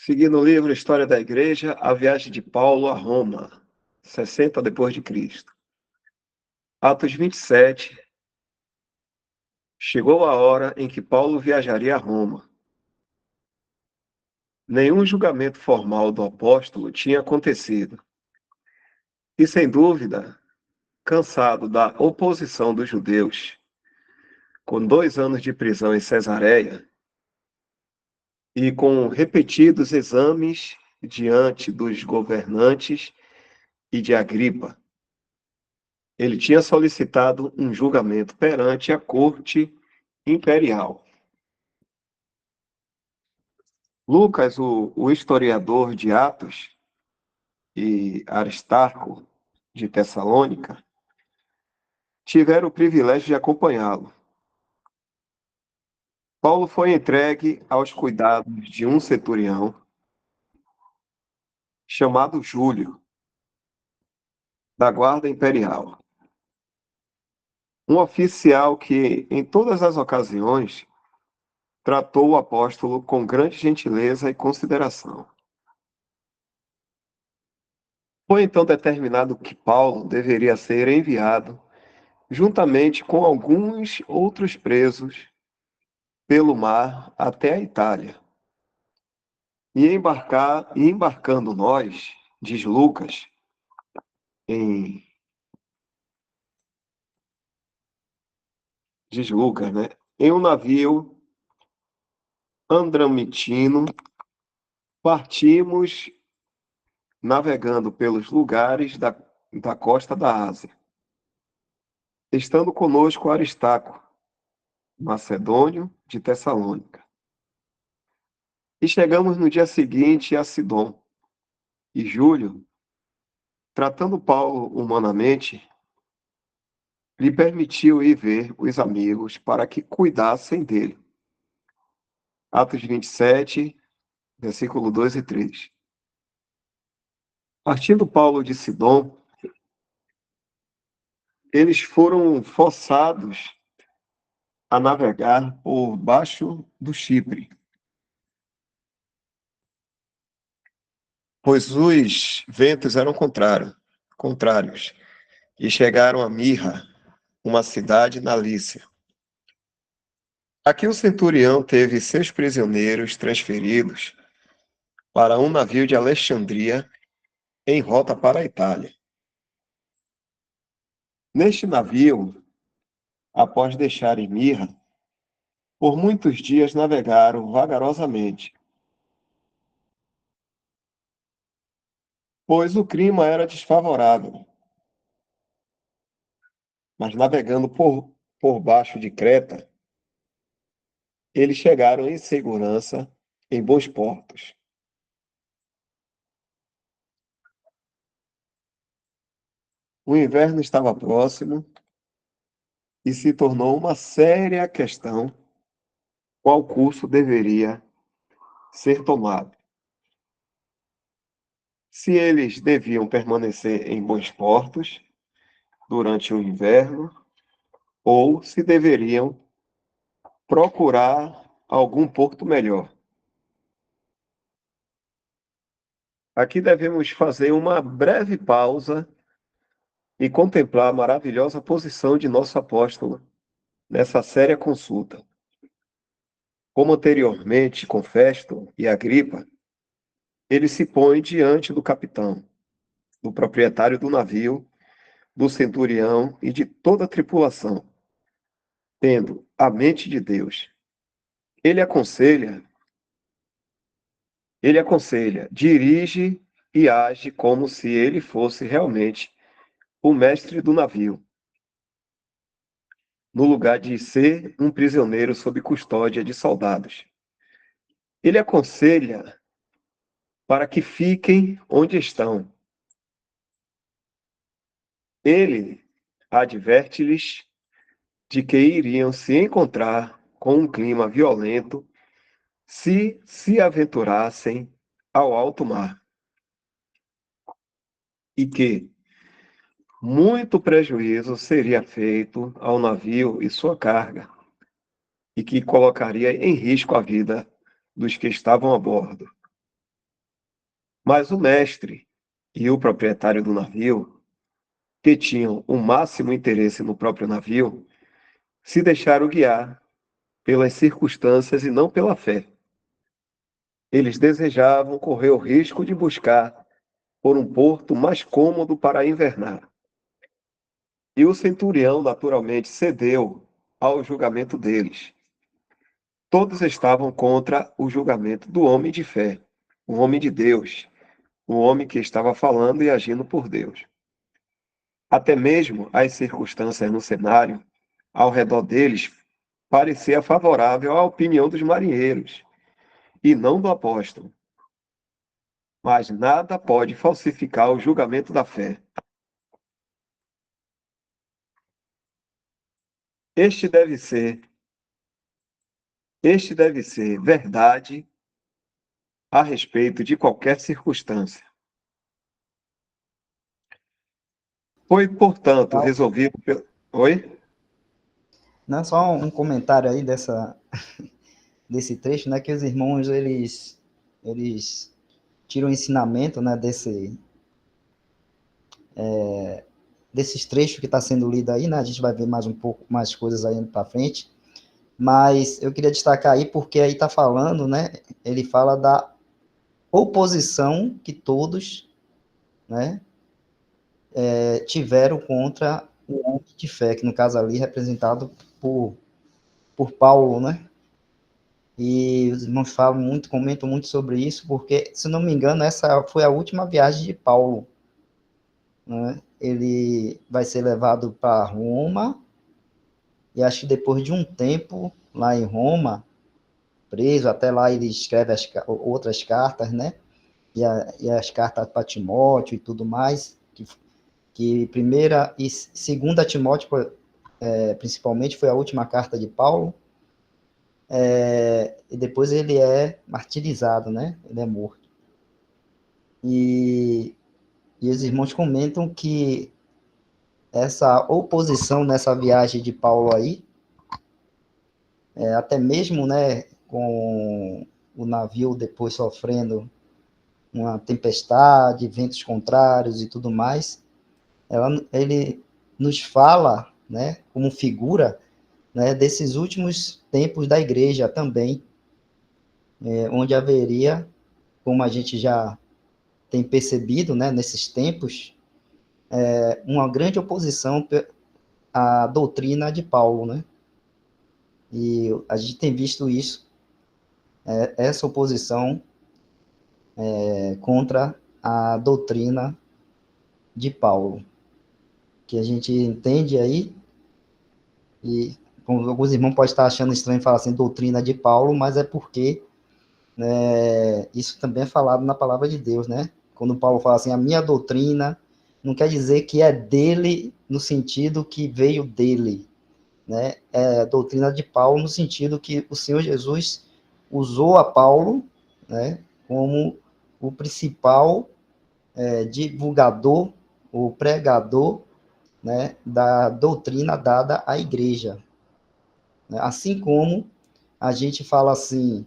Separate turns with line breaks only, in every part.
Seguindo o livro História da Igreja, a viagem de Paulo a Roma, 60 depois de Cristo. Atos 27. Chegou a hora em que Paulo viajaria a Roma. Nenhum julgamento formal do apóstolo tinha acontecido. E, sem dúvida, cansado da oposição dos judeus, com 2 anos de prisão em Cesareia e com repetidos exames diante dos governantes e de Agripa, ele tinha solicitado um julgamento perante a corte imperial. Lucas, o historiador de Atos, e Aristarco, de Tessalônica, tiveram o privilégio de acompanhá-lo. Paulo foi entregue aos cuidados de um centurião chamado Júlio, da Guarda Imperial. Um oficial que, em todas as ocasiões, tratou o apóstolo com grande gentileza e consideração. Foi então determinado que Paulo deveria ser enviado, juntamente com alguns outros presos, pelo mar até a Itália. E embarcando nós, diz Lucas, em, diz Lucas, né? Em um navio andramitino, partimos navegando pelos lugares da costa da Ásia, estando conosco Aristarco, macedônio de Tessalônica. E chegamos no dia seguinte a Sidom. E Júlio, tratando Paulo humanamente, lhe permitiu ir ver os amigos para que cuidassem dele. Atos 27, versículo 2 e 3. Partindo Paulo de Sidom, eles foram forçados a navegar por baixo do Chipre, pois os ventos eram contrários, e chegaram a Mirra, uma cidade na Lícia. Aqui o centurião teve seus prisioneiros transferidos para um navio de Alexandria em rota para a Itália. Neste navio, após deixarem Mirra, por muitos dias navegaram vagarosamente, pois o clima era desfavorável. Mas navegando por baixo de Creta, eles chegaram em segurança em bons portos. O inverno estava próximo e se tornou uma séria questão qual curso deveria ser tomado. Se eles deviam permanecer em bons portos durante o inverno ou se deveriam procurar algum porto melhor. Aqui devemos fazer uma breve pausa e contemplar a maravilhosa posição de nosso apóstolo nessa séria consulta. Como anteriormente com Festo e Agripa, ele se põe diante do capitão, do proprietário do navio, do centurião e de toda a tripulação, tendo a mente de Deus. Ele aconselha, dirige e age como se ele fosse realmente o mestre do navio, no lugar de ser um prisioneiro sob custódia de soldados. Ele aconselha para que fiquem onde estão. Ele adverte-lhes de que iriam se encontrar com um clima violento se aventurassem ao alto mar, e que muito prejuízo seria feito ao navio e sua carga, e que colocaria em risco a vida dos que estavam a bordo. Mas o mestre e o proprietário do navio, que tinham o máximo interesse no próprio navio, se deixaram guiar pelas circunstâncias e não pela fé. Eles desejavam correr o risco de buscar por um porto mais cômodo para invernar. E o centurião, naturalmente, cedeu ao julgamento deles. Todos estavam contra o julgamento do homem de fé, o homem de Deus, o homem que estava falando e agindo por Deus. Até mesmo as circunstâncias no cenário ao redor deles parecia favorável à opinião dos marinheiros e não do apóstolo. Mas nada pode falsificar o julgamento da fé. Este deve ser, este deve ser verdade a respeito de qualquer circunstância. Foi, portanto, resolvido pelo... Oi?
Não, só um comentário aí desse trecho, né, que os irmãos, eles tiram ensinamento, né, desses trechos que está sendo lido aí, né, a gente vai ver mais um pouco, mais coisas aí para frente, mas eu queria destacar aí, porque aí está falando, né, ele fala da oposição que todos, né, tiveram contra o homem de fé, que no caso ali representado por Paulo, né, e os irmãos falam muito, comentam muito sobre isso, porque, se não me engano, essa foi a última viagem de Paulo, né? Ele vai ser levado para Roma, e acho que depois de um tempo lá em Roma, preso, até lá ele escreve outras cartas, né? E as cartas para Timóteo e tudo mais, que primeira e segunda Timóteo, principalmente, foi a última carta de Paulo, e depois ele é martirizado, né? Ele é morto. E os irmãos comentam que essa oposição nessa viagem de Paulo aí, até mesmo, né, com o navio depois sofrendo uma tempestade, ventos contrários e tudo mais, ele nos fala, né, como figura, né, desses últimos tempos da igreja também, onde haveria, como a gente já tem percebido, né, nesses tempos, uma grande oposição à doutrina de Paulo, né? E a gente tem visto isso, essa oposição contra a doutrina de Paulo, que a gente entende aí, e alguns irmãos podem estar achando estranho falar assim, doutrina de Paulo, mas é porque isso também é falado na palavra de Deus, né? Quando Paulo fala assim, a minha doutrina, não quer dizer que é dele no sentido que veio dele, né? É a doutrina de Paulo no sentido que o Senhor Jesus usou a Paulo, né, como o principal divulgador, o pregador, né, da doutrina dada à igreja. Né? Assim como a gente fala assim,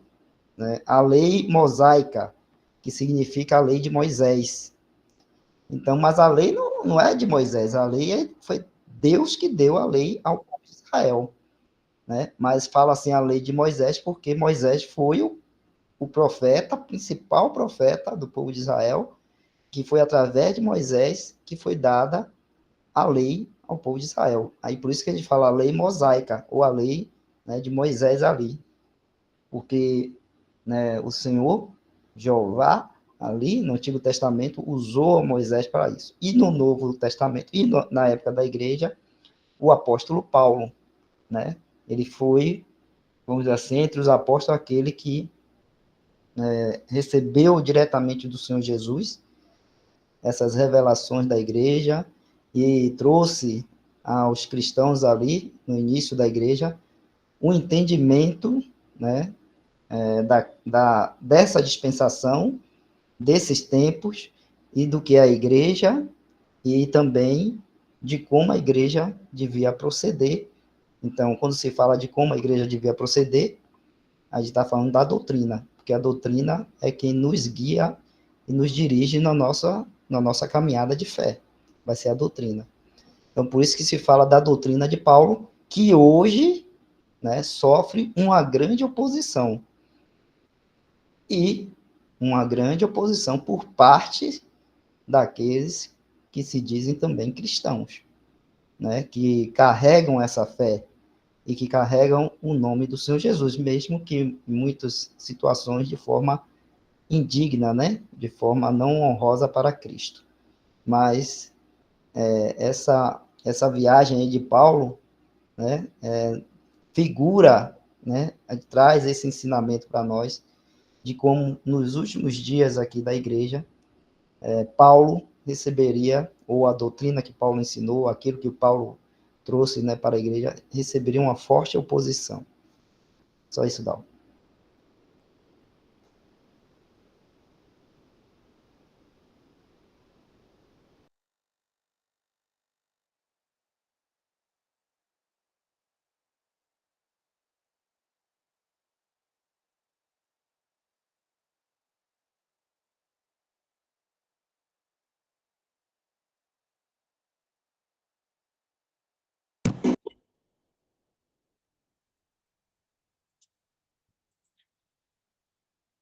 né, a lei mosaica, que significa a lei de Moisés. Então, mas a lei não é de Moisés, a lei foi Deus que deu a lei ao povo de Israel. Né? Mas fala assim a lei de Moisés, porque Moisés foi o profeta, principal profeta do povo de Israel, que foi através de Moisés que foi dada a lei ao povo de Israel. Aí por isso que a gente fala a lei mosaica, ou a lei, né, de Moisés ali, porque, né, o Senhor, Jeová, ali no Antigo Testamento, usou Moisés para isso. E no Novo Testamento, e na época da igreja, o apóstolo Paulo, né, ele foi, vamos dizer assim, entre os apóstolos, aquele que recebeu diretamente do Senhor Jesus essas revelações da igreja e trouxe aos cristãos ali, no início da igreja, um entendimento, né, dessa dispensação, desses tempos, e do que é a igreja, e também de como a igreja devia proceder. Então, quando se fala de como a igreja devia proceder, a gente está falando da doutrina, porque a doutrina é quem nos guia e nos dirige na nossa caminhada de fé. Vai ser a doutrina. Então, por isso que se fala da doutrina de Paulo, que hoje, né, sofre uma grande oposição. E uma grande oposição por parte daqueles que se dizem também cristãos, né, que carregam essa fé e que carregam o nome do Senhor Jesus, mesmo que em muitas situações de forma indigna, né, de forma não honrosa para Cristo. Mas essa viagem aí de Paulo, né, figura, né, traz esse ensinamento para nós de como nos últimos dias aqui da igreja, Paulo receberia, ou a doutrina que Paulo ensinou, aquilo que Paulo trouxe, né, para a igreja, receberia uma forte oposição. Só isso, Dal.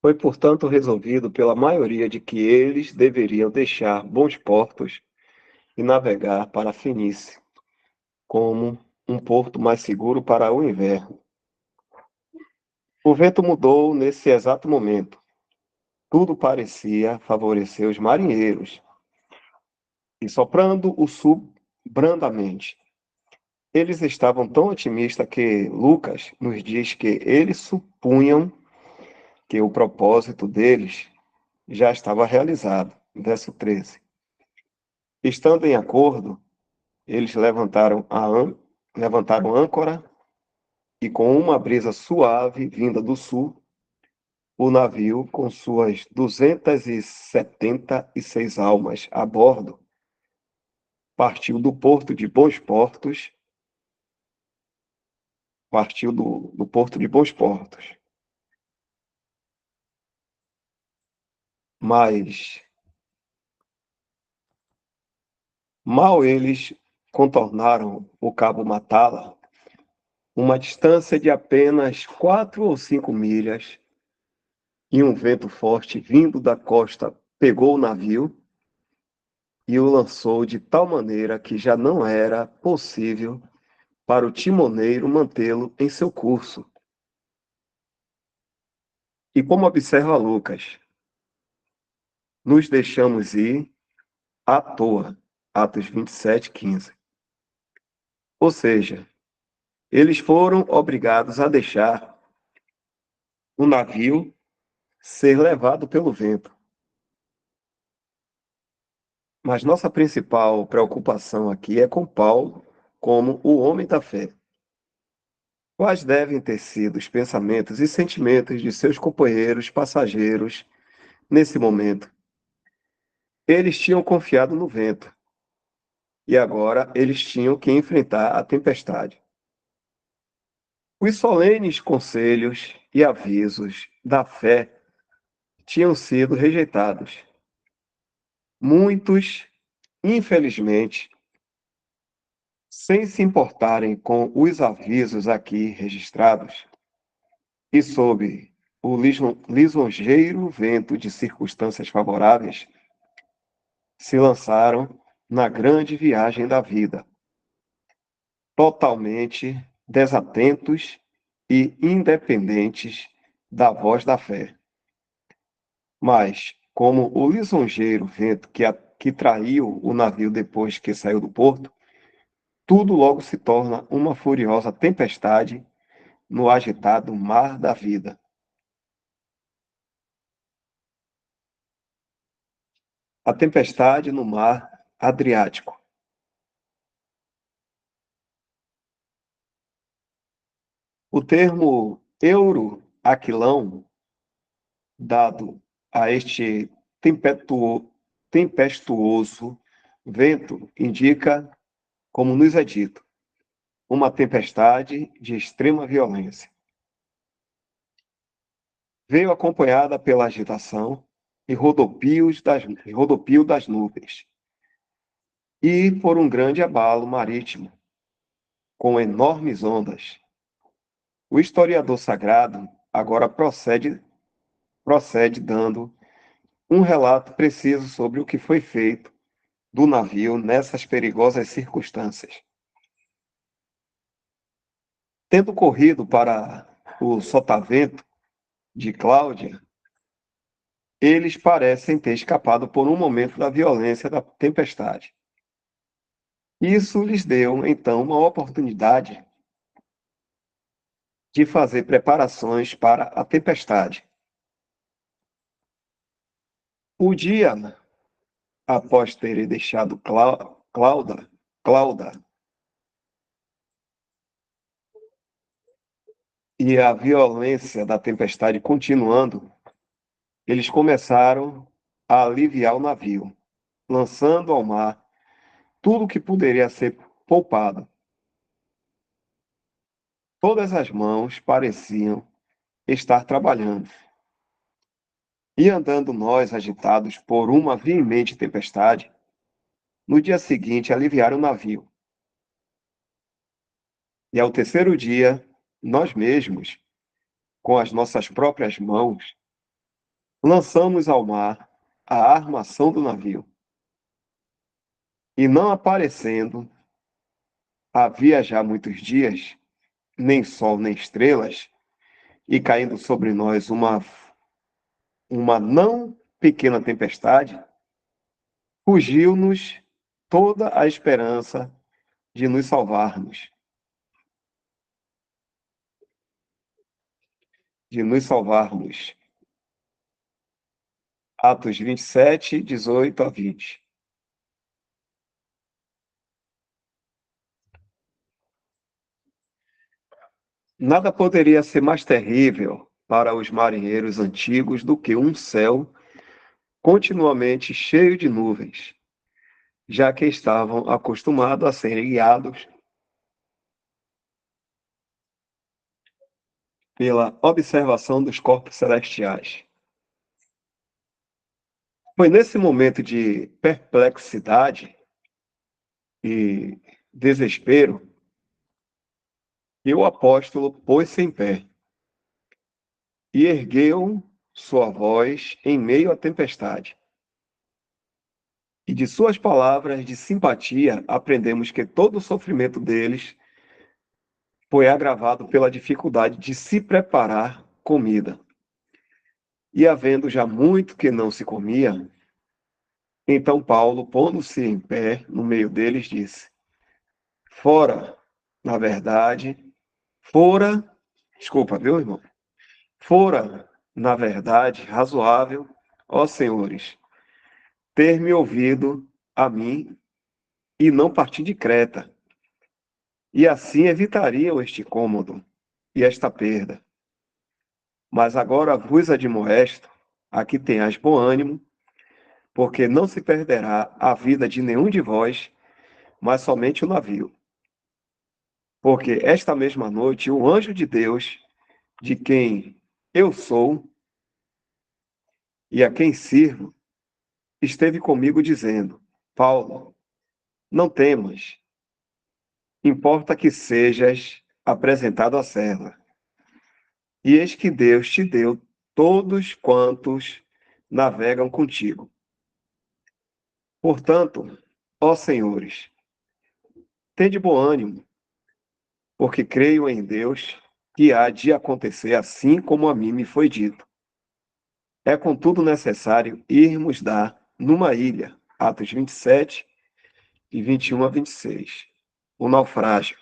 Foi, portanto, resolvido pela maioria de que eles deveriam deixar bons portos e navegar para a Fenícia, como um porto mais seguro para o inverno. O vento mudou nesse exato momento. Tudo parecia favorecer os marinheiros, e soprando o sul brandamente. Eles estavam tão otimistas que Lucas nos diz que eles supunham que o propósito deles já estava realizado. Verso 13. Estando em acordo, eles levantaram âncora e com uma brisa suave vinda do sul, o navio, com suas 276 almas a bordo, partiu do porto de Bons Portos, do porto de Bons Portos. Mas mal eles contornaram o Cabo Matala, uma distância de apenas 4 ou 5 milhas, e um vento forte vindo da costa pegou o navio e o lançou de tal maneira que já não era possível para o timoneiro mantê-lo em seu curso. E como observa Lucas, nos deixamos ir à toa. Atos 27:15. Ou seja, eles foram obrigados a deixar o navio ser levado pelo vento. Mas nossa principal preocupação aqui é com Paulo como o homem da fé. Quais devem ter sido os pensamentos e sentimentos de seus companheiros passageiros nesse momento? Eles tinham confiado no vento e agora eles tinham que enfrentar a tempestade. Os solenes conselhos e avisos da fé tinham sido rejeitados. Muitos, infelizmente, sem se importarem com os avisos aqui registrados, e sob o lisonjeiro vento de circunstâncias favoráveis, se lançaram na grande viagem da vida, totalmente desatentos e independentes da voz da fé. Mas, como o lisonjeiro vento que traiu o navio depois que saiu do porto, tudo logo se torna uma furiosa tempestade no agitado mar da vida. A tempestade no mar Adriático. O termo euroaquilão, dado a este tempestuoso vento, indica, como nos é dito, uma tempestade de extrema violência. Veio acompanhada pela agitação, e rodopio das nuvens, e por um grande abalo marítimo, com enormes ondas. O historiador sagrado agora procede dando um relato preciso sobre o que foi feito do navio nessas perigosas circunstâncias. Tendo corrido para o sotavento de Cláudia, eles parecem ter escapado por um momento da violência da tempestade. Isso lhes deu, então, uma oportunidade de fazer preparações para a tempestade. O dia, após terem deixado Clauda e a violência da tempestade continuando, eles começaram a aliviar o navio, lançando ao mar tudo que poderia ser poupado. Todas as mãos pareciam estar trabalhando. E andando nós, agitados por uma veemente tempestade, no dia seguinte aliviaram o navio. E ao terceiro dia, nós mesmos, com as nossas próprias mãos, lançamos ao mar a armação do navio. E não aparecendo, havia já muitos dias, nem sol nem estrelas, e caindo sobre nós uma não pequena tempestade, fugiu-nos toda a esperança de nos salvarmos, de nos salvarmos. Atos 27, 18 a 20. Nada poderia ser mais terrível para os marinheiros antigos do que um céu continuamente cheio de nuvens, já que estavam acostumados a serem guiados pela observação dos corpos celestiais. Foi nesse momento de perplexidade e desespero que o apóstolo pôs-se em pé e ergueu sua voz em meio à tempestade. E de suas palavras de simpatia aprendemos que todo o sofrimento deles foi agravado pela dificuldade de se preparar comida. E havendo já muito que não se comia, então Paulo, pondo-se em pé no meio deles, disse: Fora, na verdade, fora, desculpa, viu, irmão? Fora, na verdade, razoável, ó senhores, ter-me ouvido a mim e não partir de Creta, e assim evitariam este cômodo e esta perda. Mas agora vos admoesto, aqui tenhais bom ânimo, porque não se perderá a vida de nenhum de vós, mas somente o navio. Porque esta mesma noite o anjo de Deus, de quem eu sou e a quem sirvo, esteve comigo dizendo: Paulo, não temas, importa que sejas apresentado a César. E eis que Deus te deu todos quantos navegam contigo. Portanto, ó senhores, tende bom ânimo, porque creio em Deus que há de acontecer assim como a mim me foi dito. É contudo necessário irmos dar numa ilha, Atos 27, de 21 a 26, o naufrágio.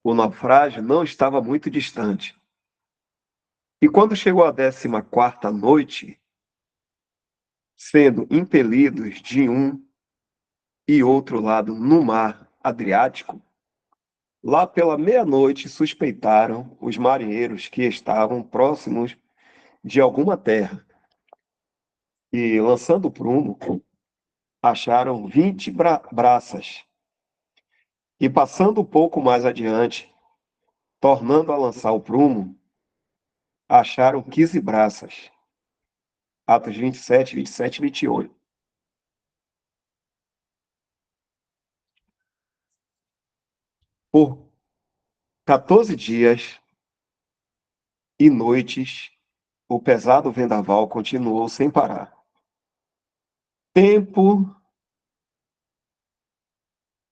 O naufrágio não estava muito distante. E quando chegou a 14ª noite, sendo impelidos de um e outro lado no mar Adriático, lá pela meia-noite suspeitaram os marinheiros que estavam próximos de alguma terra. E, lançando o prumo, acharam 20 braças. E, passando um pouco mais adiante, tornando a lançar o prumo, acharam 15 braças. Atos 27, 27 e 28. Por 14 dias e noites, o pesado vendaval continuou sem parar. Tempo,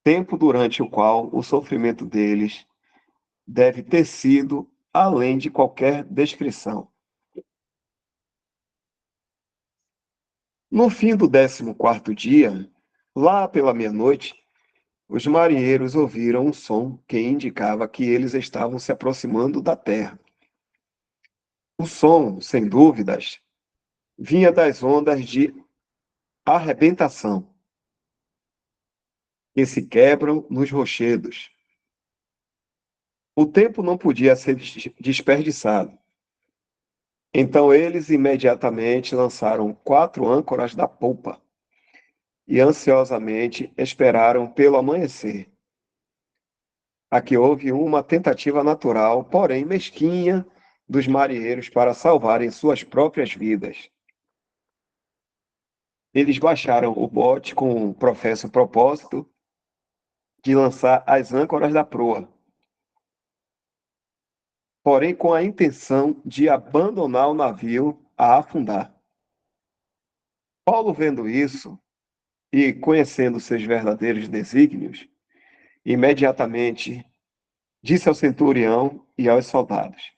tempo durante o qual o sofrimento deles deve ter sido além de qualquer descrição. No fim do 14º dia, lá pela meia-noite, os marinheiros ouviram um som que indicava que eles estavam se aproximando da terra. O som, sem dúvidas, vinha das ondas de arrebentação que se quebram nos rochedos. O tempo não podia ser desperdiçado. Então eles imediatamente lançaram 4 âncoras da polpa e ansiosamente esperaram pelo amanhecer. Aqui houve uma tentativa natural, porém mesquinha, dos marinheiros para salvarem suas próprias vidas. Eles baixaram o bote com o professo propósito de lançar as âncoras da proa, porém com a intenção de abandonar o navio a afundar. Paulo, vendo isso e conhecendo seus verdadeiros desígnios, imediatamente disse ao centurião e aos soldados: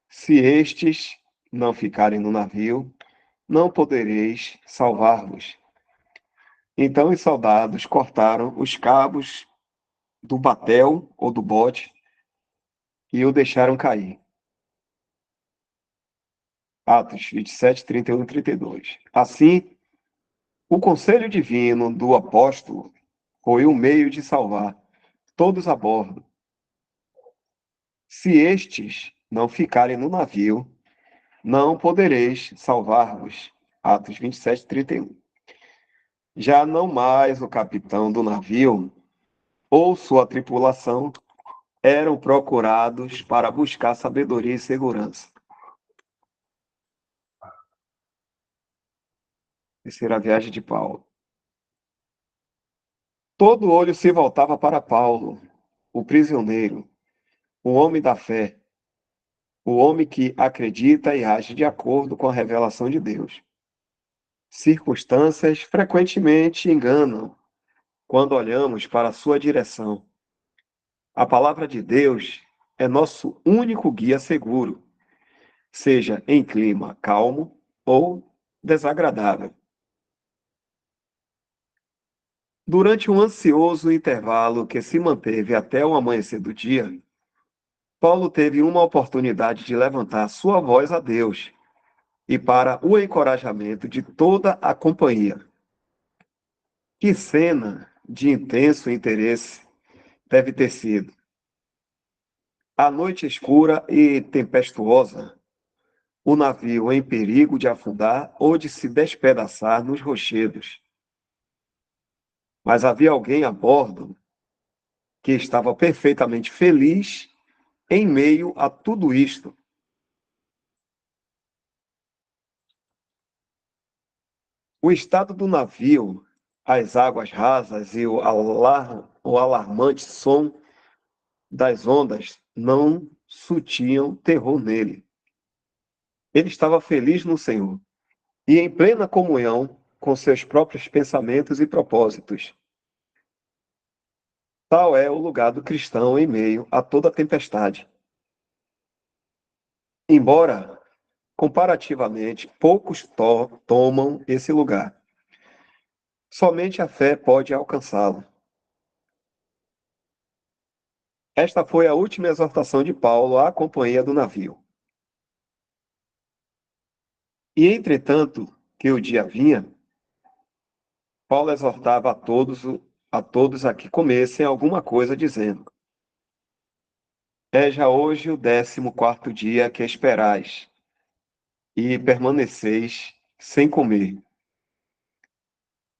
se estes não ficarem no navio, não podereis salvar-vos. Então os soldados cortaram os cabos do batel ou do bote e o deixaram cair. Atos 27, 31 e 32. Assim, o conselho divino do apóstolo foi o meio de salvar todos a bordo. Se estes não ficarem no navio, não podereis salvar-vos. Atos 27, 31. Já não mais o capitão do navio ou sua tripulação eram procurados para buscar sabedoria e segurança. Terceira viagem de Paulo. Todo olho se voltava para Paulo, o prisioneiro, o homem da fé, o homem que acredita e age de acordo com a revelação de Deus. Circunstâncias frequentemente enganam quando olhamos para a sua direção. A palavra de Deus é nosso único guia seguro, seja em clima calmo ou desagradável. Durante um ansioso intervalo que se manteve até o amanhecer do dia, Paulo teve uma oportunidade de levantar sua voz a Deus e para o encorajamento de toda a companhia. Que cena de intenso interesse deve ter sido! A noite escura e tempestuosa, o navio em perigo de afundar ou de se despedaçar nos rochedos. Mas havia alguém a bordo que estava perfeitamente feliz em meio a tudo isto. O estado do navio, as águas rasas e o alarmante som das ondas não sutiam terror nele. Ele estava feliz no Senhor e em plena comunhão com seus próprios pensamentos e propósitos. Tal é o lugar do cristão em meio a toda tempestade. Embora, comparativamente, poucos tomam esse lugar. Somente a fé pode alcançá-lo. Esta foi a última exortação de Paulo à companhia do navio. E entretanto, que o dia vinha, Paulo exortava a todos a que comessem alguma coisa, dizendo: é já hoje o 14º dia que esperais, e permaneceis sem comer,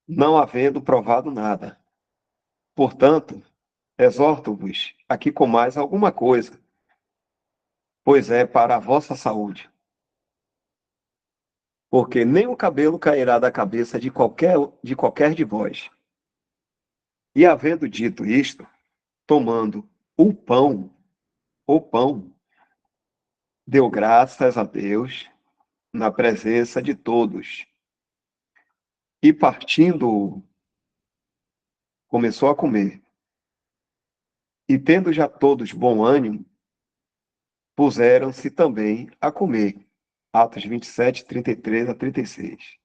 não havendo provado nada. Portanto, exorto-vos a que comais alguma coisa, pois é para a vossa saúde. Porque nem o cabelo cairá da cabeça de qualquer de vós. E havendo dito isto, tomando o pão, deu graças a Deus na presença de todos. E partindo, começou a comer. E tendo já todos bom ânimo, puseram-se também a comer. Atos 27, 33 a 36.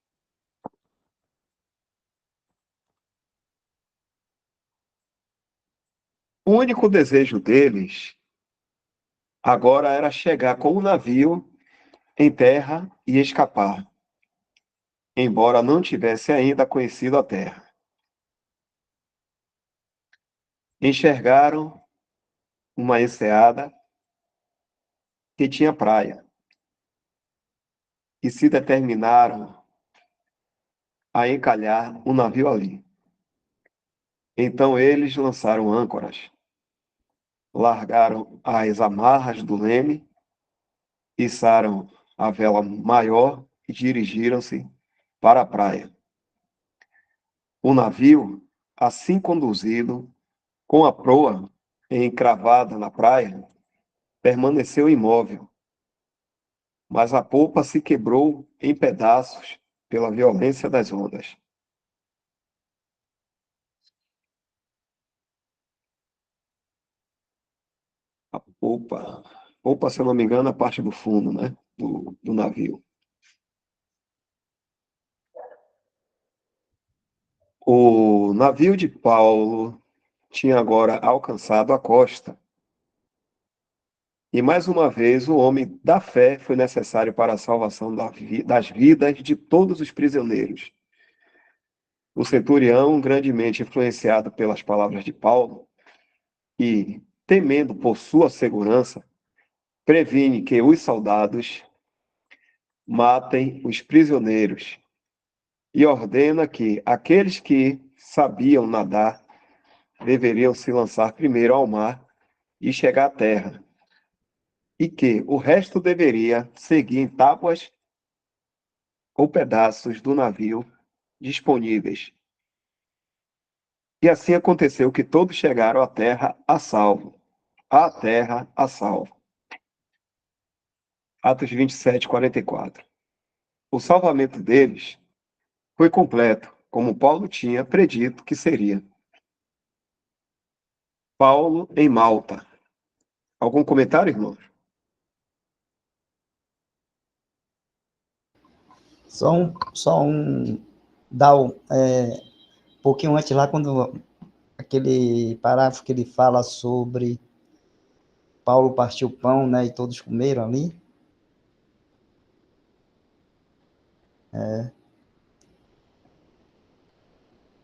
O único desejo deles agora era chegar com o navio em terra e escapar, embora não tivesse ainda conhecido a terra. Enxergaram uma enseada que tinha praia e se determinaram a encalhar o navio ali. Então eles lançaram âncoras, largaram as amarras do leme, içaram a vela maior e dirigiram-se para a praia. O navio, assim conduzido, com a proa encravada na praia, permaneceu imóvel, mas a polpa se quebrou em pedaços pela violência das ondas. A polpa, se eu não me engano, a parte do fundo, né, do navio. O navio de Paulo tinha agora alcançado a costa. E mais uma vez o homem da fé foi necessário para a salvação das vidas de todos os prisioneiros. O centurião, grandemente influenciado pelas palavras de Paulo e temendo por sua segurança, previne que os soldados matem os prisioneiros e ordena que aqueles que sabiam nadar deveriam se lançar primeiro ao mar e chegar à terra, e que o resto deveria seguir em tábuas ou pedaços do navio disponíveis. E assim aconteceu que todos chegaram à terra a salvo. À terra a salvo. Atos 27, 44. O salvamento deles foi completo, como Paulo tinha predito que seria. Paulo em Malta. Algum comentário, irmãos?
Dá um pouquinho antes lá, quando aquele parágrafo que ele fala sobre Paulo partiu o pão, né, e todos comeram ali.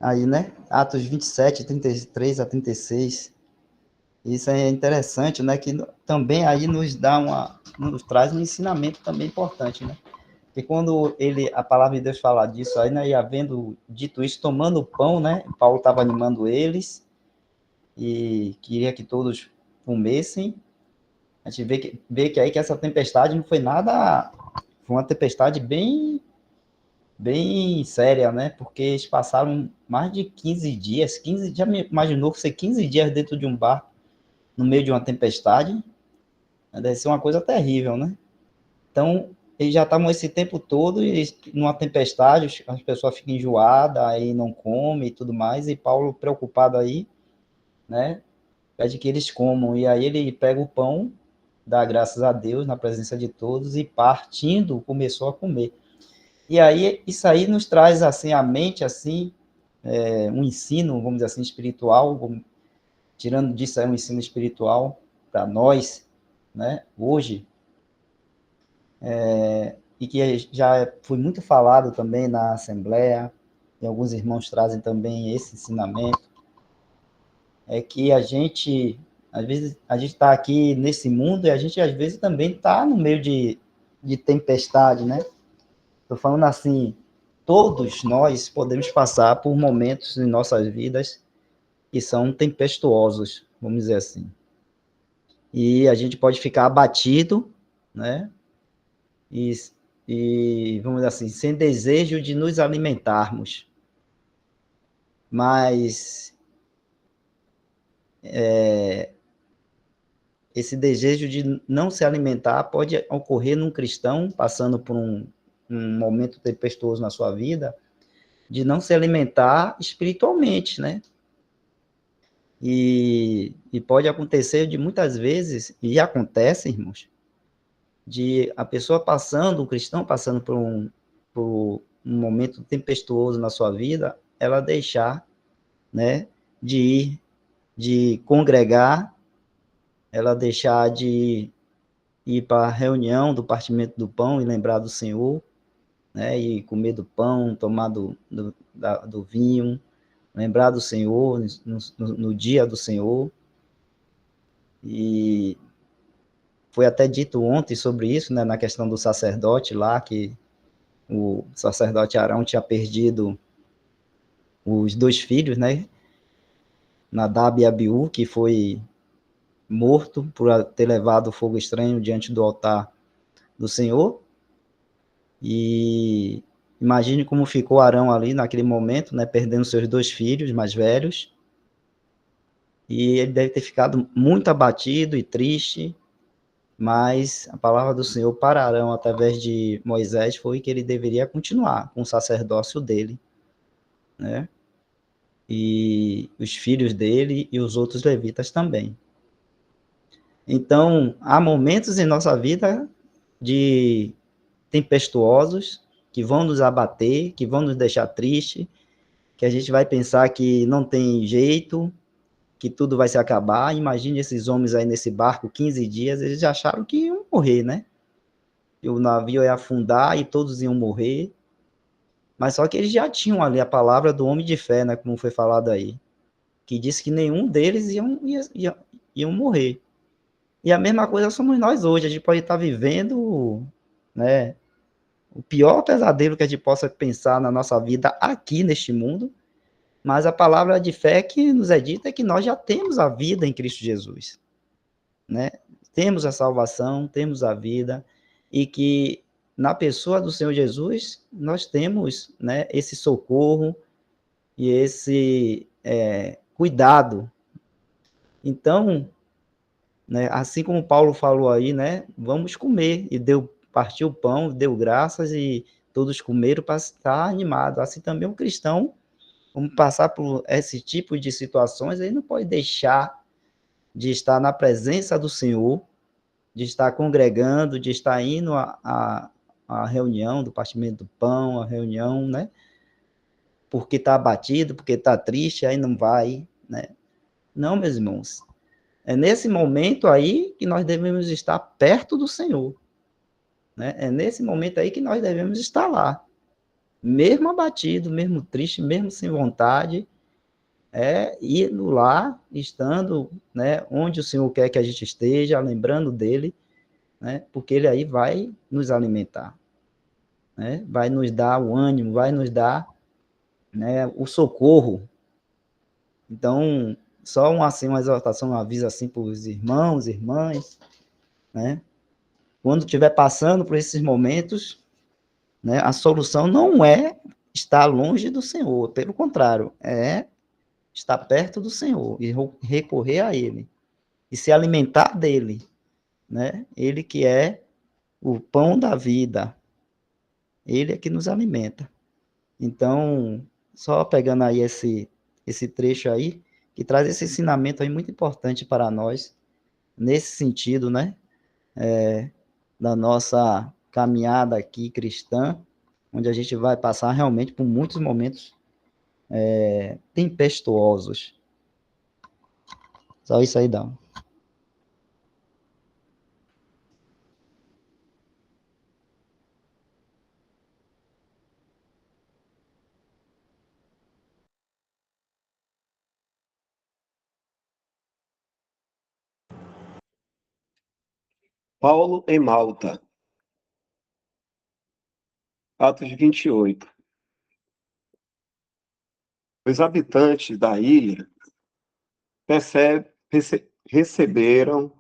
Aí, né, Atos 27, 33 a 36. Isso é interessante, né, que também aí nos traz um ensinamento também importante, né? E quando a palavra de Deus fala disso, aí, né, e havendo dito isso, tomando o pão, né, Paulo estava animando eles e queria que todos comessem. A gente vê que aí que essa tempestade não foi nada, foi uma tempestade bem, bem séria, né, porque eles passaram mais de 15 dias, já me imaginou ser 15 dias dentro de um barco, no meio de uma tempestade? Deve ser uma coisa terrível, né? Então, eles já estavam esse tempo todo e numa tempestade, as pessoas ficam enjoadas, aí não comem e tudo mais, e Paulo, preocupado aí, né, pede que eles comam, e aí ele pega o pão, dá graças a Deus na presença de todos, e partindo, começou a comer. E aí, isso aí nos traz, assim, à mente, assim, um ensino, vamos dizer assim, espiritual, tirando disso aí um ensino espiritual para nós, né, hoje, e que já foi muito falado também na Assembleia, e alguns irmãos trazem também esse ensinamento, é que às vezes, a gente está aqui nesse mundo e a gente, às vezes, também está no meio de tempestade, né? Estou falando assim, todos nós podemos passar por momentos em nossas vidas que são tempestuosos, vamos dizer assim. e a gente pode ficar abatido, né? E, e vamos dizer assim, sem desejo de nos alimentarmos. Mas esse desejo de não se alimentar pode ocorrer num cristão passando por um momento tempestuoso na sua vida, de não se alimentar espiritualmente, né? E pode acontecer de muitas vezes, e acontece, irmãos, de a pessoa passando, o cristão passando por um momento tempestuoso na sua vida, ela deixar, né, de ir, de congregar, ela deixar de ir para a reunião do partimento do pão e lembrar do Senhor, né, e comer do pão, tomar do vinho, lembrar do Senhor no dia do Senhor. E foi até dito ontem sobre isso, né, na questão do sacerdote lá, que o sacerdote Arão tinha perdido os dois filhos, né, Nadab e Abiú, que foi morto por ter levado fogo estranho diante do altar do Senhor. E imagine como ficou Arão ali naquele momento, né, perdendo seus dois filhos mais velhos. E ele deve ter ficado muito abatido e triste, mas a palavra do Senhor para Arão, através de Moisés, foi que ele deveria continuar com o sacerdócio dele, né? E os filhos dele e os outros levitas também. Então, há momentos em nossa vida de tempestuosos que vão nos abater, que vão nos deixar triste, que a gente vai pensar que não tem jeito, que tudo vai se acabar. Imagine esses homens aí nesse barco, 15 dias, eles já acharam que iam morrer, né? E o navio ia afundar e todos iam morrer. Mas só que eles já tinham ali a palavra do homem de fé, né? Como foi falado aí, que disse que nenhum deles iam morrer. E a mesma coisa somos nós hoje. A gente pode estar vivendo, né, o pior pesadelo que a gente possa pensar na nossa vida aqui neste mundo, mas a palavra de fé que nos é dita é que nós já temos a vida em Cristo Jesus, né? Temos a salvação, temos a vida, e que na pessoa do Senhor Jesus nós temos, né, esse socorro e esse cuidado. Então, né, assim como Paulo falou aí, né, vamos comer, e partiu o pão, deu graças e todos comeram para estar animado. Assim também um cristão, vamos passar por esse tipo de situações, ele não pode deixar de estar na presença do Senhor, de estar congregando, de estar indo à reunião do partimento do pão, a reunião, né, porque está abatido, porque está triste, aí não vai, né? Não, meus irmãos, é nesse momento aí que nós devemos estar perto do Senhor, né? É nesse momento aí que nós devemos estar lá, mesmo abatido, mesmo triste, mesmo sem vontade, indo lá, estando, né, onde o Senhor quer que a gente esteja, lembrando dele, né? Porque ele aí vai nos alimentar, né? Vai nos dar o ânimo, vai nos dar, né, o socorro. Então, só uma exortação, um aviso assim para os irmãos, irmãs, né? Quando estiver passando por esses momentos, né, a solução não é estar longe do Senhor, pelo contrário, é estar perto do Senhor e recorrer a Ele e se alimentar dele, né? Ele que é o pão da vida, Ele é que nos alimenta. Então, só pegando aí esse trecho aí, que traz esse ensinamento aí muito importante para nós, nesse sentido, né? Da nossa caminhada aqui cristã, onde a gente vai passar realmente por muitos momentos tempestuosos. Só isso aí dá.
Paulo em Malta, Atos 28. Os habitantes da ilha receberam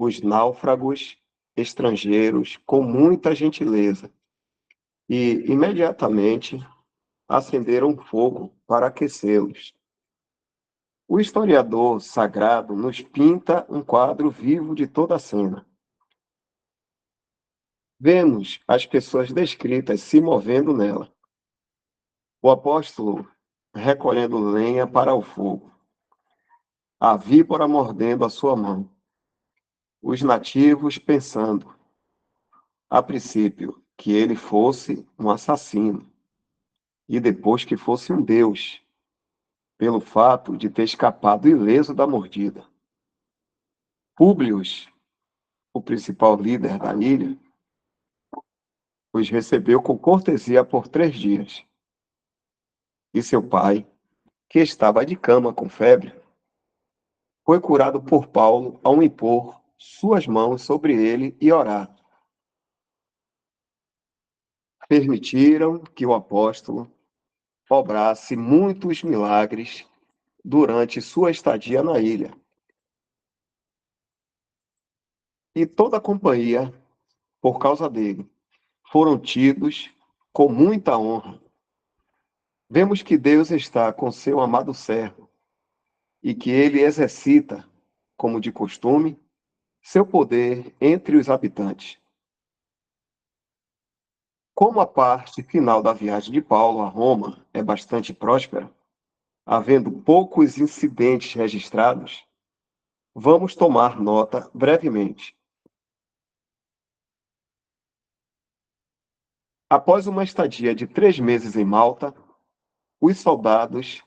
os náufragos estrangeiros com muita gentileza e, imediatamente, acenderam fogo para aquecê-los. O historiador sagrado nos pinta um quadro vivo de toda a cena. Vemos as pessoas descritas se movendo nela. O apóstolo recolhendo lenha para o fogo, a víbora mordendo a sua mão. Os nativos pensando, a princípio, que ele fosse um assassino e depois que fosse um deus, pelo fato de ter escapado ileso da mordida. Públio, o principal líder da ilha, os recebeu com cortesia por 3 dias. E seu pai, que estava de cama com febre, foi curado por Paulo ao impor suas mãos sobre ele e orar. Permitiram que o apóstolo obrasse muitos milagres durante sua estadia na ilha. E toda a companhia, por causa dele, foram tidos com muita honra. Vemos que Deus está com seu amado servo e que ele exercita, como de costume, seu poder entre os habitantes. Como a parte final da viagem de Paulo a Roma é bastante próspera, havendo poucos incidentes registrados, vamos tomar nota brevemente. Após uma estadia de 3 meses em Malta, os soldados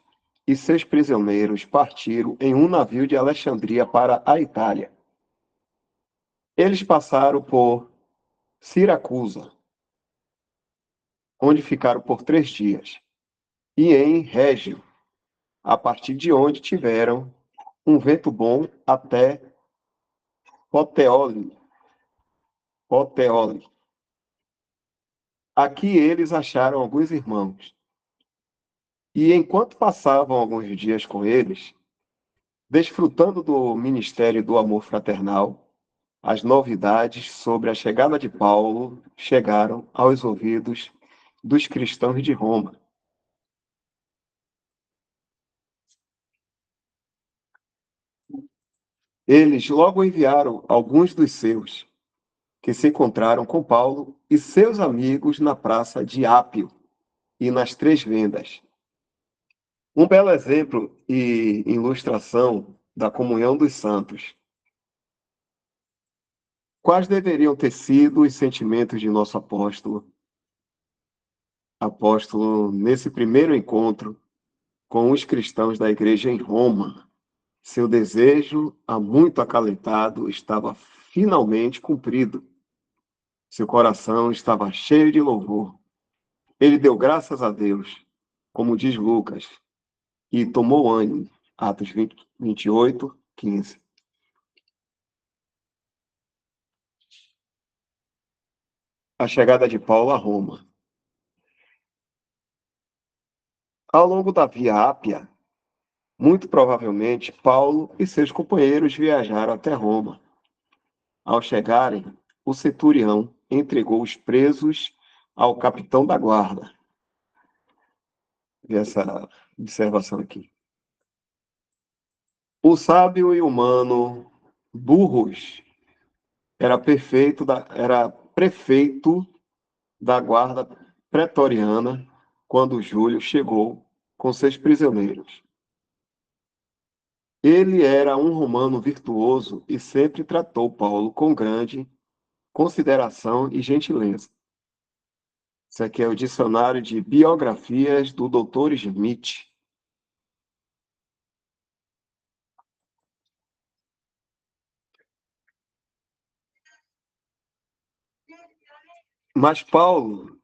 e seus prisioneiros partiram em um navio de Alexandria para a Itália. Eles passaram por Siracusa, onde ficaram por 3 dias, e em Régio, a partir de onde tiveram um vento bom até Puteoli. Aqui eles acharam alguns irmãos. E enquanto passavam alguns dias com eles, desfrutando do ministério do amor fraternal, as novidades sobre a chegada de Paulo chegaram aos ouvidos dos cristãos de Roma. Eles logo enviaram alguns dos seus, que se encontraram com Paulo e seus amigos na praça de Ápio e nas Três Vendas. Um belo exemplo e ilustração da comunhão dos santos. Quais deveriam ter sido os sentimentos de nosso apóstolo? Apóstolo, nesse primeiro encontro com os cristãos da igreja em Roma, seu desejo, há muito acalentado, estava finalmente cumprido. Seu coração estava cheio de louvor. Ele deu graças a Deus, como diz Lucas, e tomou ânimo. Atos 28, 15. A chegada de Paulo a Roma. Ao longo da Via Ápia, muito provavelmente Paulo e seus companheiros viajaram até Roma. Ao chegarem, o centurião entregou os presos ao capitão da guarda. Vê essa observação aqui. O sábio e humano Burrus era prefeito da guarda pretoriana quando Júlio chegou com seus prisioneiros. Ele era um romano virtuoso e sempre tratou Paulo com grande consideração e gentileza. Isso aqui é o dicionário de biografias do Dr. Smith. Mas Paulo,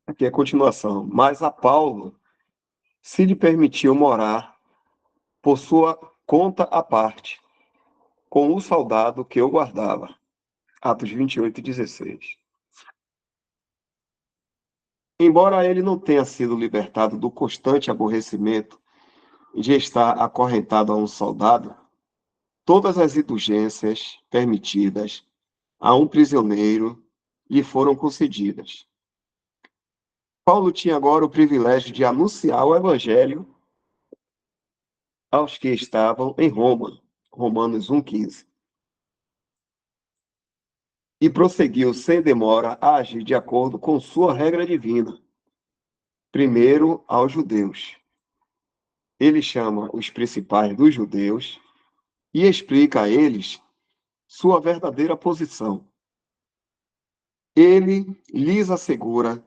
aqui é a continuação, mas a Paulo se lhe permitiu morar por sua conta à parte, com o soldado que o guardava. Atos 28, 16. Embora ele não tenha sido libertado do constante aborrecimento de estar acorrentado a um soldado, Todas as indulgências permitidas a um prisioneiro lhe foram concedidas. Paulo tinha agora o privilégio de anunciar o evangelho aos que estavam em Roma, Romanos 1,15. E prosseguiu sem demora a agir de acordo com sua regra divina. Primeiro aos judeus. Ele chama os principais dos judeus e explica a eles sua verdadeira posição. Ele lhes assegura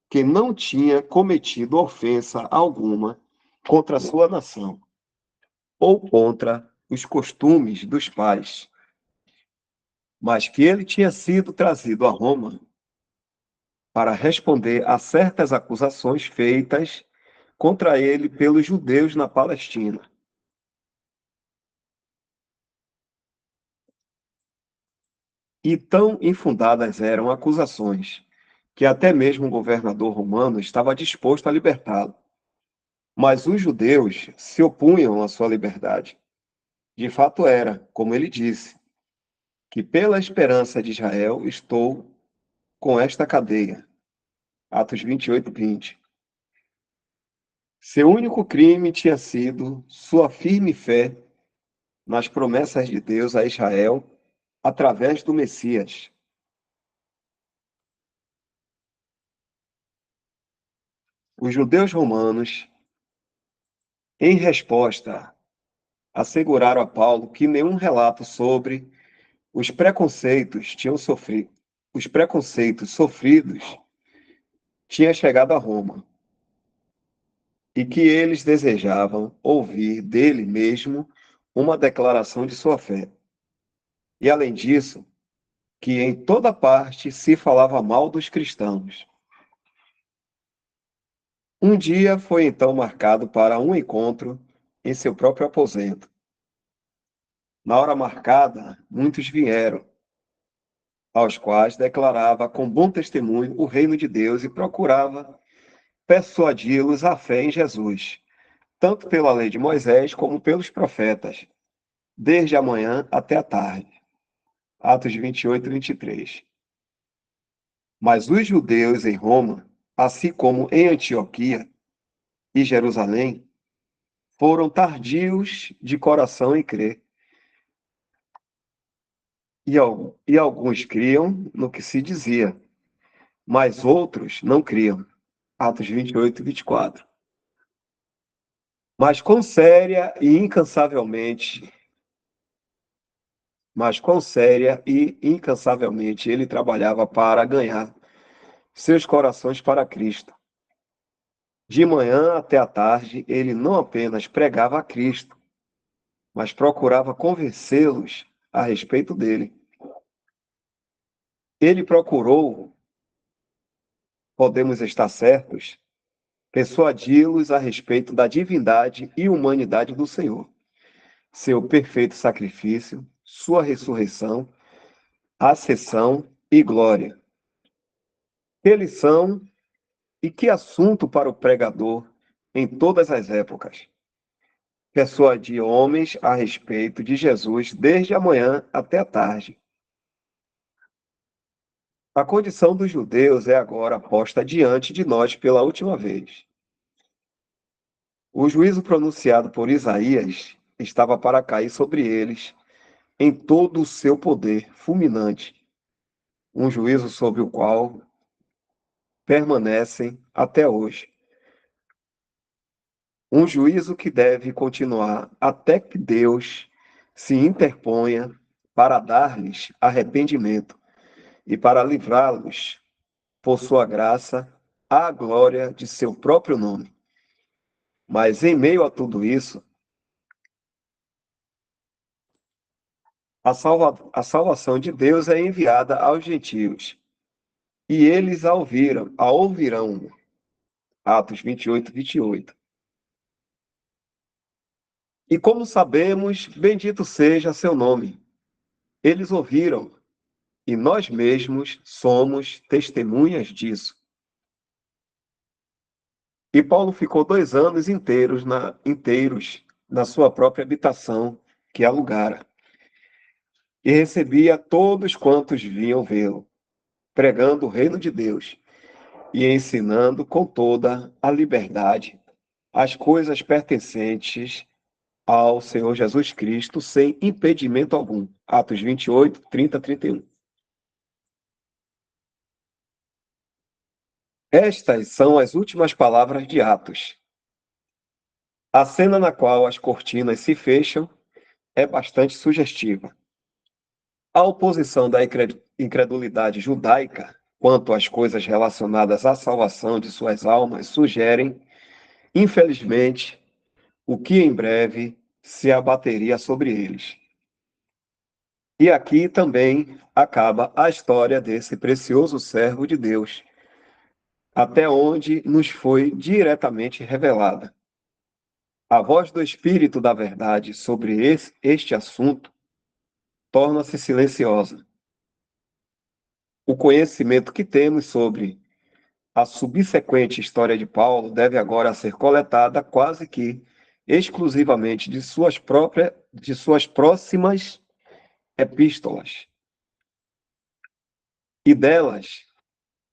que não tinha cometido ofensa alguma contra a sua nação ou contra os costumes dos pais, mas que ele tinha sido trazido a Roma para responder a certas acusações feitas contra ele pelos judeus na Palestina. E tão infundadas eram acusações que até mesmo o governador romano estava disposto a libertá-lo. Mas os judeus se opunham à sua liberdade. De fato era, como ele disse, que pela esperança de Israel estou com esta cadeia. Atos 28:20. Seu único crime tinha sido sua firme fé nas promessas de Deus a Israel através do Messias. Os judeus romanos, em resposta, asseguraram a Paulo que nenhum relato sobre os preconceitos sofridos tinha chegado a Roma e que eles desejavam ouvir dele mesmo uma declaração de sua fé. E além disso, que em toda parte se falava mal dos cristãos. Um dia foi então marcado para um encontro em seu próprio aposento. Na hora marcada, muitos vieram, aos quais declarava com bom testemunho o reino de Deus e procurava persuadi-los à fé em Jesus, tanto pela lei de Moisés como pelos profetas, desde a manhã até a tarde. Atos 28:23. Mas os judeus em Roma, assim como em Antioquia e Jerusalém, foram tardios de coração em crer. E alguns criam no que se dizia, mas outros não criam. Atos 28:24. Mas quão séria e incansavelmente, ele trabalhava para ganhar seus corações para Cristo. De manhã até à tarde, ele não apenas pregava a Cristo, mas procurava convencê-los a respeito dele. Ele procurou, podemos estar certos, persuadi-los a respeito da divindade e humanidade do Senhor, seu perfeito sacrifício, sua ressurreição, ascensão e glória. Que lição e que assunto para o pregador em todas as épocas. Persuadir homens a respeito de Jesus desde a manhã até a tarde. A condição dos judeus é agora posta diante de nós pela última vez. O juízo pronunciado por Isaías estava para cair sobre eles em todo o seu poder fulminante, um juízo sobre o qual permanecem até hoje. Um juízo que deve continuar até que Deus se interponha para dar-lhes arrependimento e para livrá-los, por sua graça, à glória de seu próprio nome. Mas em meio a tudo isso, a salvação de Deus é enviada aos gentios, e eles a ouvirão. Atos 28:28. E como sabemos, bendito seja seu nome. Eles ouviram, e nós mesmos somos testemunhas disso. E Paulo ficou 2 anos inteiros na sua própria habitação, que alugara, e recebia todos quantos vinham vê-lo, pregando o reino de Deus e ensinando com toda a liberdade as coisas pertencentes ao Senhor Jesus Cristo, sem impedimento algum. Atos 28, 30, 31. Estas são as últimas palavras de Atos. A cena na qual as cortinas se fecham é bastante sugestiva. A oposição da incredulidade judaica quanto às coisas relacionadas à salvação de suas almas sugerem, infelizmente, o que em breve se abateria sobre eles. E aqui também acaba a história desse precioso servo de Deus, até onde nos foi diretamente revelada. A voz do Espírito da Verdade sobre este assunto torna-se silenciosa. O conhecimento que temos sobre a subsequente história de Paulo deve agora ser coletada quase que exclusivamente de suas próximas epístolas. E delas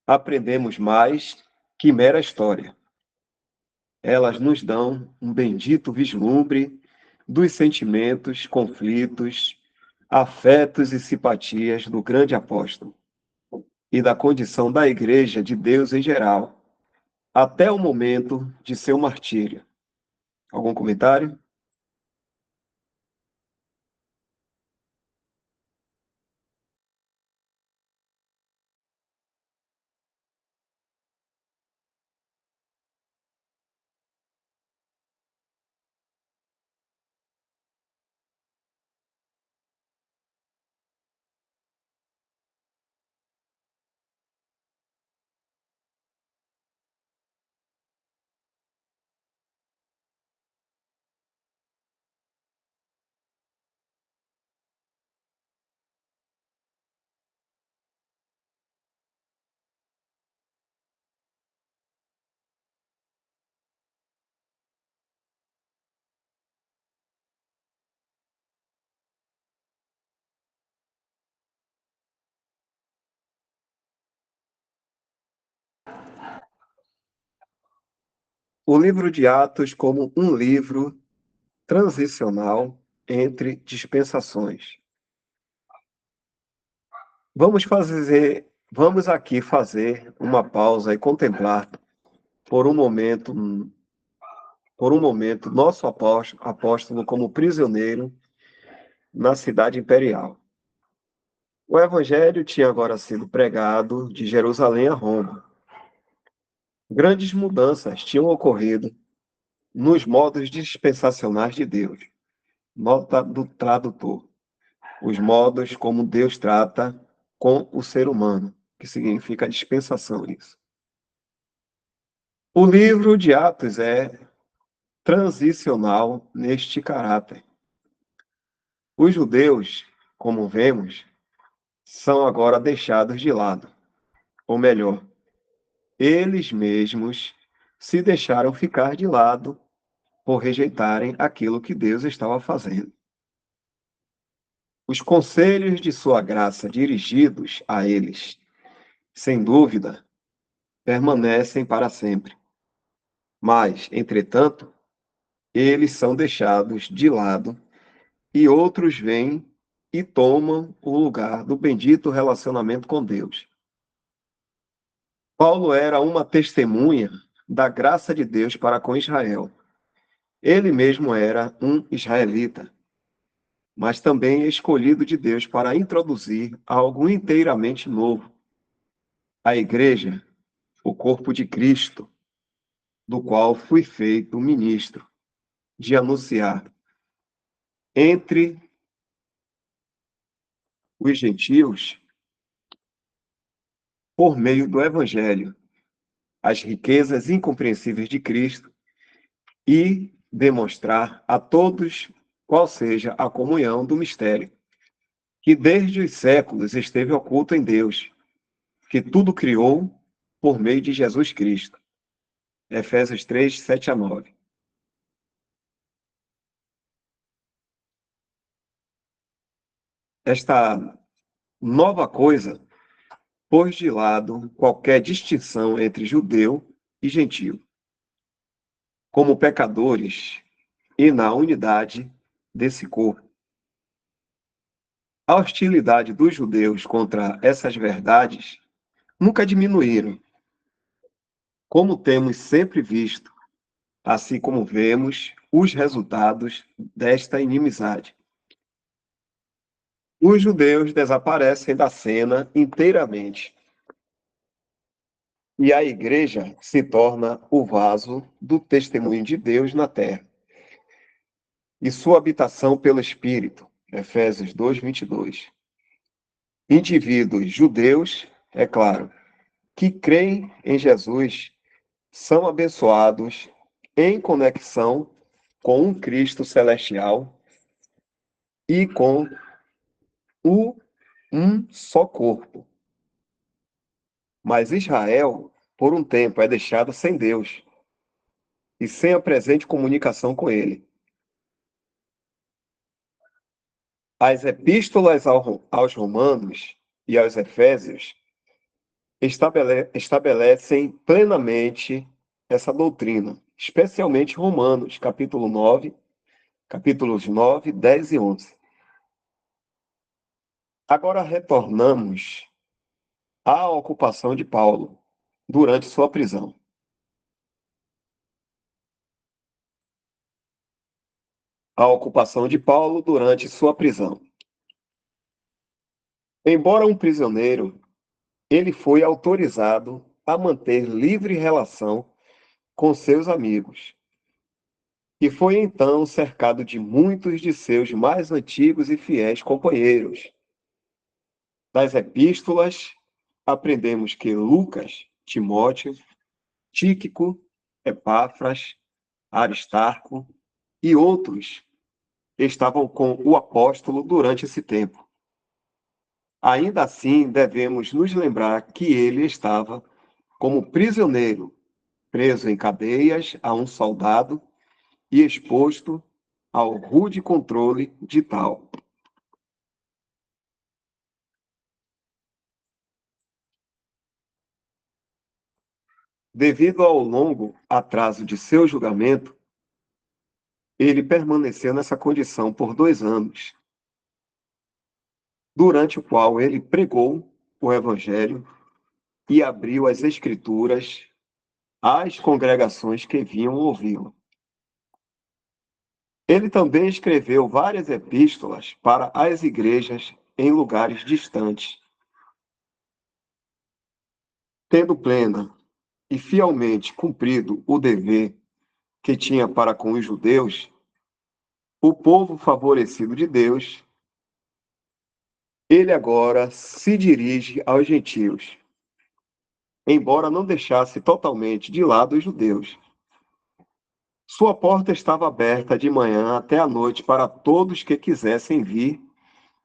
aprendemos mais que mera história. Elas nos dão um bendito vislumbre dos sentimentos, conflitos, afetos e simpatias do grande apóstolo e da condição da Igreja de Deus em geral, até o momento de seu martírio. Algum comentário? O livro de Atos como um livro transicional entre dispensações. Vamos aqui fazer uma pausa e contemplar por um momento, nosso apóstolo como prisioneiro na cidade imperial. O evangelho tinha agora sido pregado de Jerusalém a Roma. Grandes mudanças tinham ocorrido nos modos dispensacionais de Deus. Nota do tradutor. Os modos como Deus trata com o ser humano, que significa dispensação isso. O livro de Atos é transicional neste caráter. Os judeus, como vemos, são agora deixados de lado, ou melhor, eles mesmos se deixaram ficar de lado por rejeitarem aquilo que Deus estava fazendo. Os conselhos de sua graça dirigidos a eles, sem dúvida, permanecem para sempre. Mas, entretanto, eles são deixados de lado e outros vêm e tomam o lugar do bendito relacionamento com Deus. Paulo era uma testemunha da graça de Deus para com Israel. Ele mesmo era um israelita, mas também escolhido de Deus para introduzir algo inteiramente novo. A igreja, o corpo de Cristo, do qual fui feito ministro, de anunciar entre os gentios, por meio do evangelho, as riquezas incompreensíveis de Cristo e demonstrar a todos qual seja a comunhão do mistério, que desde os séculos esteve oculto em Deus, que tudo criou por meio de Jesus Cristo. Efésios 3, 7 a 9. esta nova coisa pôs de lado qualquer distinção entre judeu e gentio, como pecadores e na unidade desse corpo. A hostilidade dos judeus contra essas verdades nunca diminuíram, como temos sempre visto, assim como vemos os resultados desta inimizade. Os judeus desaparecem da cena inteiramente e a igreja se torna o vaso do testemunho de Deus na terra e sua habitação pelo Espírito. Efésios 2, 22. Indivíduos judeus, é claro, que creem em Jesus, são abençoados em conexão com um Cristo celestial e com o um só corpo. Mas Israel, por um tempo, é deixada sem Deus e sem a presente comunicação com ele. As epístolas aos Romanos e aos Efésios estabelecem plenamente essa doutrina, especialmente Romanos, capítulos 9, 10 e 11. Agora retornamos à ocupação de Paulo durante sua prisão. A ocupação de Paulo durante sua prisão. Embora um prisioneiro, ele foi autorizado a manter livre relação com seus amigos e foi então cercado de muitos de seus mais antigos e fiéis companheiros. Das epístolas, aprendemos que Lucas, Timóteo, Tíquico, Epáfras, Aristarco e outros estavam com o apóstolo durante esse tempo. Ainda assim, devemos nos lembrar que ele estava como prisioneiro, preso em cadeias a um soldado e exposto ao rude controle de tal. Devido ao longo atraso de seu julgamento, ele permaneceu nessa condição por 2 anos, durante o qual ele pregou o Evangelho e abriu as Escrituras às congregações que vinham ouvi-lo. Ele também escreveu várias epístolas para as igrejas em lugares distantes. Tendo plena e fielmente cumprido o dever que tinha para com os judeus, o povo favorecido de Deus, ele agora se dirige aos gentios, embora não deixasse totalmente de lado os judeus. Sua porta estava aberta de manhã até à noite para todos que quisessem vir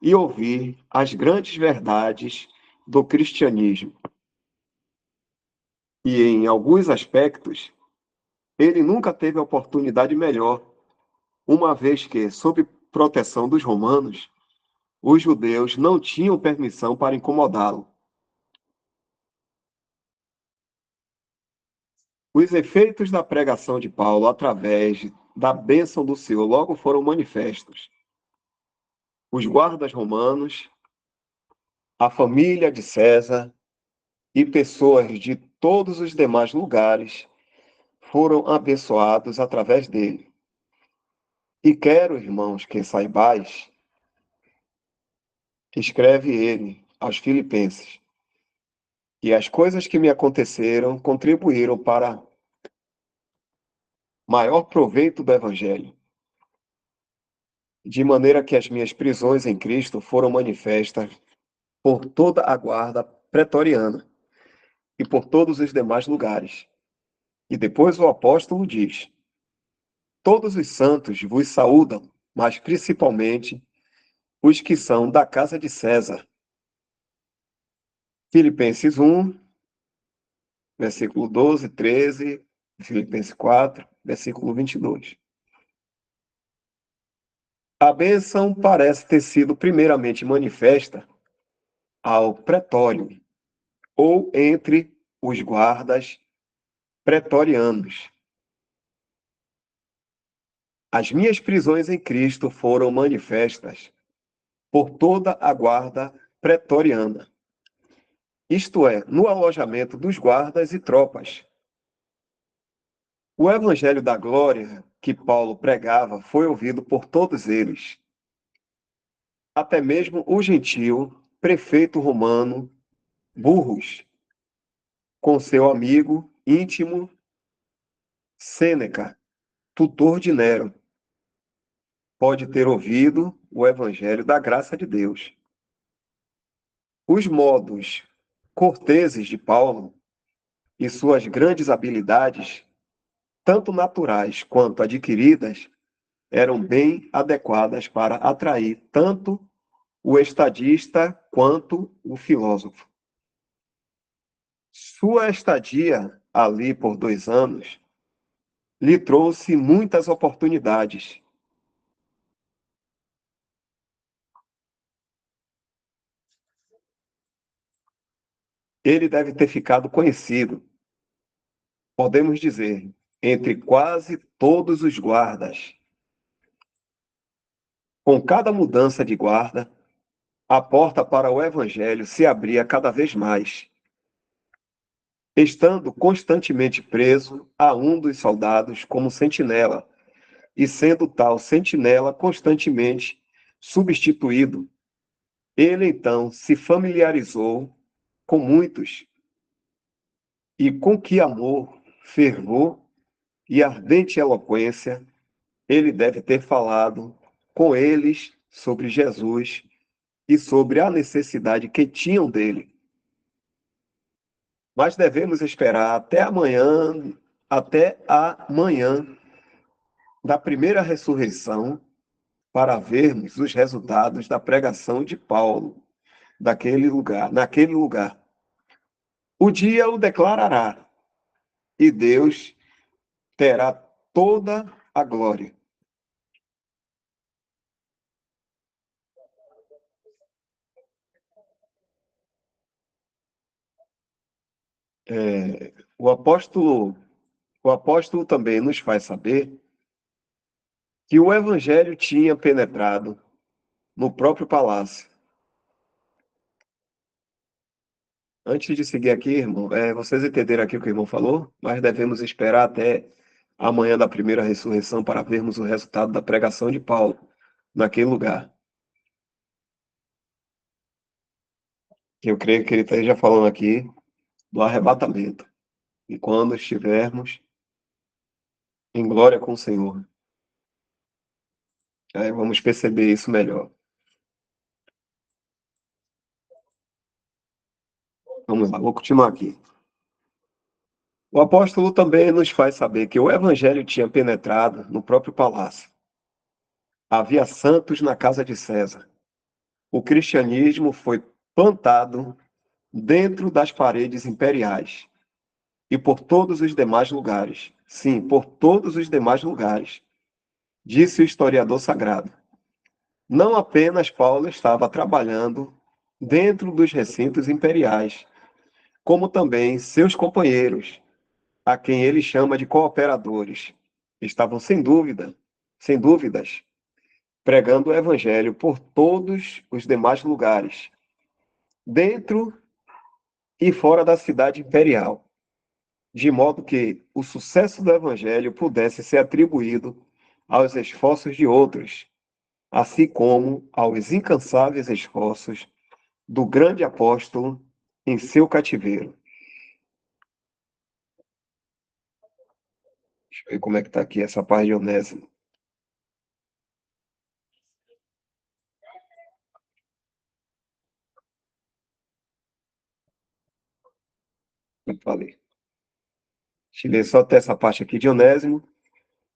e ouvir as grandes verdades do cristianismo. E em alguns aspectos, ele nunca teve oportunidade melhor, uma vez que, sob proteção dos romanos, os judeus não tinham permissão para incomodá-lo. Os efeitos da pregação de Paulo através da bênção do Senhor logo foram manifestos. Os guardas romanos, a família de César e pessoas de todos os demais lugares foram abençoados através dele. E quero, irmãos, que saibais, escreve ele aos Filipenses, e as coisas que me aconteceram contribuíram para maior proveito do Evangelho, de maneira que as minhas prisões em Cristo foram manifestas por toda a guarda pretoriana e por todos os demais lugares. E depois o apóstolo diz: todos os santos vos saúdam, mas principalmente os que são da casa de César. Filipenses 1, versículo 12, 13, Filipenses 4, versículo 22. A bênção parece ter sido primeiramente manifesta ao pretório, ou entre os guardas pretorianos. As minhas prisões em Cristo foram manifestas por toda a guarda pretoriana, isto é, no alojamento dos guardas e tropas. O evangelho da glória que Paulo pregava foi ouvido por todos eles, até mesmo o gentil prefeito romano Burrus, com seu amigo íntimo Sêneca, tutor de Nero, pode ter ouvido o evangelho da graça de Deus. Os modos corteses de Paulo e suas grandes habilidades, tanto naturais quanto adquiridas, eram bem adequadas para atrair tanto o estadista quanto o filósofo. Sua estadia ali por 2 anos lhe trouxe muitas oportunidades. Ele deve ter ficado conhecido, podemos dizer, entre quase todos os guardas. Com cada mudança de guarda, a porta para o evangelho se abria cada vez mais. Estando constantemente preso a um dos soldados como sentinela, e sendo tal sentinela constantemente substituído, ele então se familiarizou com muitos, e com que amor, fervor e ardente eloquência ele deve ter falado com eles sobre Jesus e sobre a necessidade que tinham dele. Mas devemos esperar até a manhã da primeira ressurreição, para vermos os resultados da pregação de Paulo naquele lugar. O dia o declarará, e Deus terá toda a glória. O apóstolo também nos faz saber que o evangelho tinha penetrado no próprio palácio. Antes de seguir aqui, irmão, vocês entenderam aqui o que o irmão falou, mas devemos esperar até amanhã da primeira ressurreição para vermos o resultado da pregação de Paulo naquele lugar. Eu creio que ele esteja falando aqui do arrebatamento. E quando estivermos em glória com o Senhor, aí vamos perceber isso melhor. Vamos lá, vou continuar aqui. O apóstolo também nos faz saber que o evangelho tinha penetrado no próprio palácio. Havia santos na casa de César. O cristianismo foi plantado dentro das paredes imperiais e por todos os demais lugares. Sim, por todos os demais lugares, disse o historiador sagrado. Não apenas Paulo estava trabalhando dentro dos recintos imperiais, como também seus companheiros, a quem ele chama de cooperadores, estavam sem dúvidas, pregando o evangelho por todos os demais lugares, dentro e fora da cidade imperial, de modo que o sucesso do evangelho pudesse ser atribuído aos esforços de outros, assim como aos incansáveis esforços do grande apóstolo em seu cativeiro. Deixa eu ver como é que está aqui essa parte de Onésimo. Eu falei. Deixa eu ler só até essa parte aqui de Onésimo.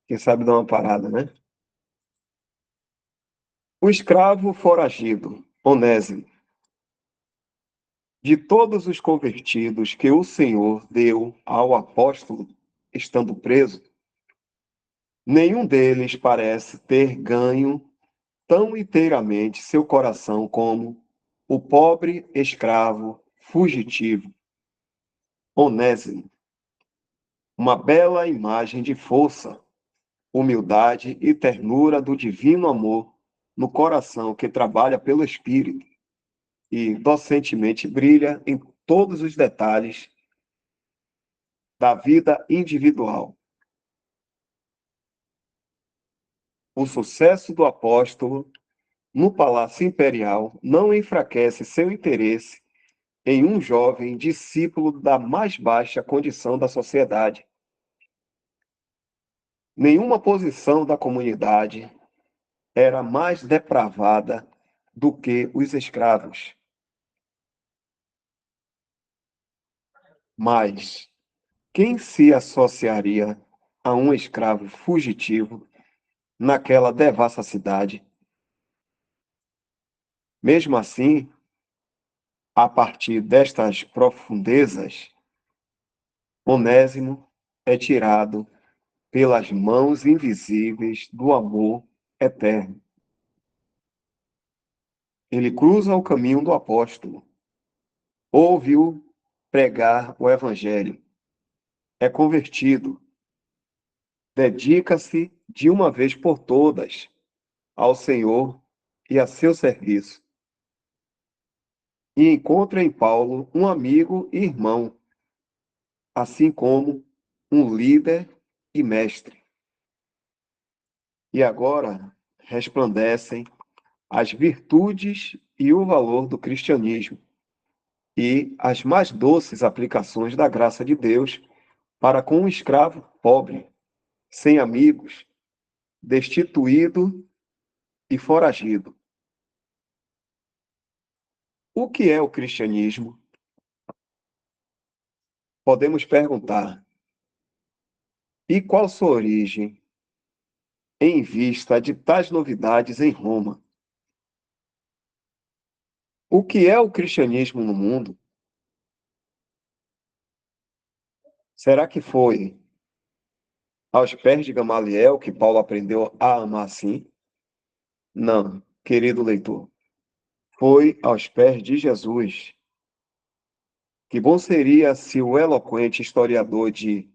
Quem sabe dar uma parada, né? O escravo foragido, Onésimo, de todos os convertidos que o Senhor deu ao apóstolo, estando preso, nenhum deles parece ter ganho tão inteiramente seu coração como o pobre escravo fugitivo, Onésimo, uma bela imagem de força, humildade e ternura do divino amor no coração que trabalha pelo Espírito e docentemente brilha em todos os detalhes da vida individual. O sucesso do apóstolo no Palácio Imperial não enfraquece seu interesse em um jovem discípulo da mais baixa condição da sociedade. Nenhuma posição da comunidade era mais depravada do que os escravos. Mas quem se associaria a um escravo fugitivo naquela devassa cidade? Mesmo assim, a partir destas profundezas, Onésimo é tirado pelas mãos invisíveis do amor eterno. Ele cruza o caminho do apóstolo, ouve-o pregar o evangelho, é convertido, dedica-se de uma vez por todas ao Senhor e a seu serviço, e encontra em Paulo um amigo e irmão, assim como um líder e mestre. E agora resplandecem as virtudes e o valor do cristianismo e as mais doces aplicações da graça de Deus para com um escravo pobre, sem amigos, destituído e foragido. O que é o cristianismo? Podemos perguntar. E qual sua origem em vista de tais novidades em Roma? O que é o cristianismo no mundo? Será que foi aos pés de Gamaliel que Paulo aprendeu a amar assim? Não, querido leitor. Foi aos pés de Jesus. Que bom seria se o eloquente historiador de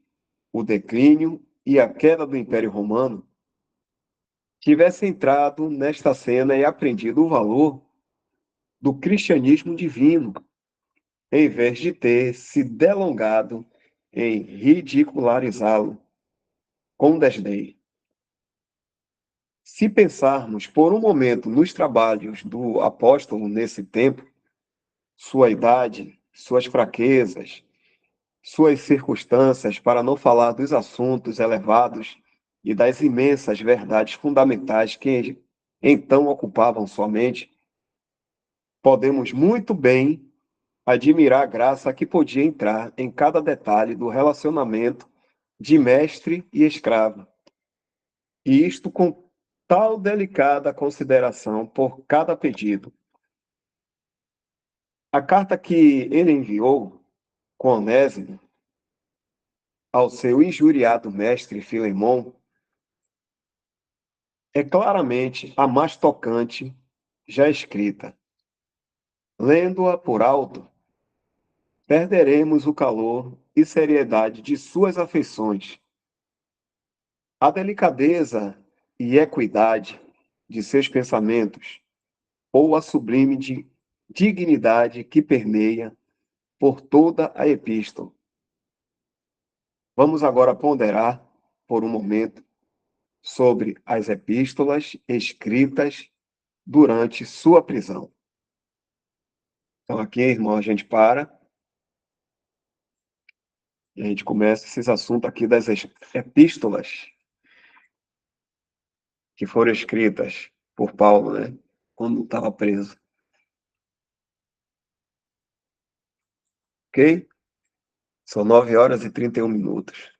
O Declínio e a Queda do Império Romano tivesse entrado nesta cena e aprendido o valor do cristianismo divino, em vez de ter se delongado em ridicularizá-lo com desdém. Se pensarmos por um momento nos trabalhos do apóstolo nesse tempo, sua idade, suas fraquezas, suas circunstâncias, para não falar dos assuntos elevados e das imensas verdades fundamentais que então ocupavam sua mente, podemos muito bem admirar a graça que podia entrar em cada detalhe do relacionamento de mestre e escravo, e isto com tal delicada consideração por cada pedido. A carta que ele enviou com Onésimo ao seu injuriado mestre Filemon é claramente a mais tocante já escrita. Lendo-a por alto, perderemos o calor e seriedade de suas afeições, a delicadeza e equidade de seus pensamentos, ou a sublime dignidade que permeia por toda a epístola. Vamos agora ponderar, por um momento, sobre as epístolas escritas durante sua prisão. Então, aqui, irmão, a gente para e a gente começa esses assuntos aqui das epístolas que foram escritas por Paulo, né? Quando estava preso. Ok? São 9 horas e 31 minutos.